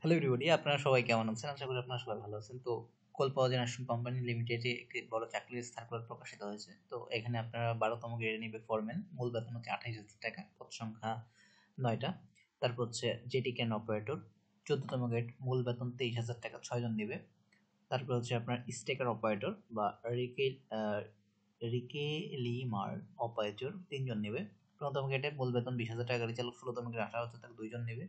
Hello everybody, আপনারা সবাই কেমন আছেন? আশা করি আপনারা সবাই ভালো আছেন। তো কোল পাওয়ার জেনারেশন কোম্পানি লিমিটেডে একটি বড় চাকরির সার্কুলার প্রকাশিত হয়েছে। তো এখানে আপনারা 12তম গ্রেডে নিবে ফোরম্যান, মূল বেতন হচ্ছে 28,000 টাকা, পদ সংখ্যা 9টা। তারপর হচ্ছে জেটি ক্যান অপারেটর, 14তম গ্রেড, মূল বেতন 23,000 টাকা, 6 জন নিবে। তারপর হচ্ছে আপনার স্টেকার অপারেটর বা রিকেলিমার অপারেটর 3 জন নেবে। 15তম গ্রেডে মূল বেতন 20,000 টাকা, গাড়ি চালক 16তম গ্রেডে 18,000 টাকা, 2 জন নেবে।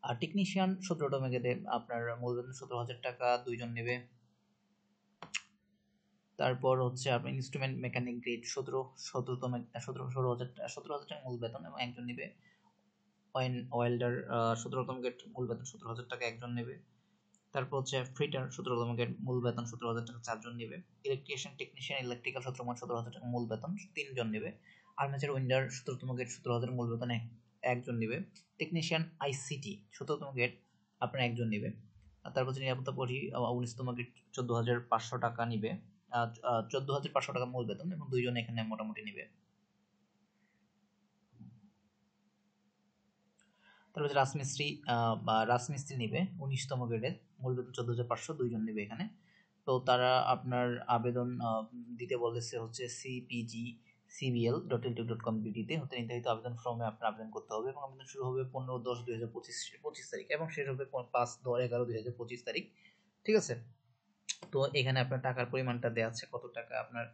আর টেকনিশিয়ান 17তম গ্রেডে আপনার মূল বেতন 17,000 টাকা, 2 জন নেবে। তারপর হচ্ছে আপনার ইনস্ট্রুমেন্ট মেকানিক গ্রেড 17,000 টাকা মূল বেতন এবং একজন নেবে। ওয়েল্ডার 17তম গ্রেড, মূল বেতন 17,000 টাকা, একজন নেবে। তারপর হচ্ছে ফিটার 17তম গ্রেড, মূল বেতন 17,000 টাকা, 4 জন নেবে। ইলেকট্রিশিয়ান টেকনিশিয়ান ইলেকট্রিক্যাল 17,000 টাকা মূল বেতন, 3 জন নেবে। আর্মেচার উইন্ডার 17তম গ্রেড, 17,000 মূল বেতন, একজন নেবে। টেকনিশিয়ান আইসিটি 17তম গ্রেড, আপনার একজন নেবে। তারপর হচ্ছে নিরাপত্তা পরি 19তম গ্রেড, 14,500 টাকা নিবে, 14,500 টাকা মূল বেতন এবং 2 জন এখানে মোটামুটি নিবে। তারপর হচ্ছে রাজমিস্ত্রি নিবে 19তম গ্রেডের, মূল বেতন 14,500, 2 জন নেবে এখানে। তো তারা আপনার আবেদন দিতে বলেছে হচ্ছে cpg.cbl.ltd.com.তে হতে নির্ধারিত আবেদন ফর্মে আপনার আবেদন করতে হবে এবং আবেদন শুরু হবে 15/10/2025 তারিখ এবং শেষ হবে 5/11/2025 তারিখ। ঠিক আছে? তো এখানে আপনার টাকার পরিমাণটা দেওয়া আছে, কত টাকা আপনার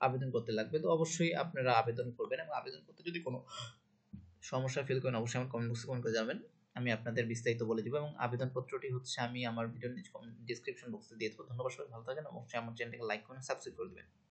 আবেদন করতে লাগবে। তো অবশ্যই আপনারা আবেদন করবেন এবং আবেদন করতে যদি কোনো সমস্যা ফিল করেন অবশ্যই আমার কমেন্ট বক্সে কমেন্ট করে যাবেন, আমি আপনাদের বিস্তারিত বলে দিব এবং আবেদনপত্রটি হচ্ছে আমি আমার ভিডিও ডিসক্রিপশন বক্সে দিয়ে দেবো। ধন্যবাদ, সবাই ভালো থাকেন, অবশ্যই আমার চ্যানেলটাকে লাইক করুন, সাবস্ক্রাইব করে দেবেন।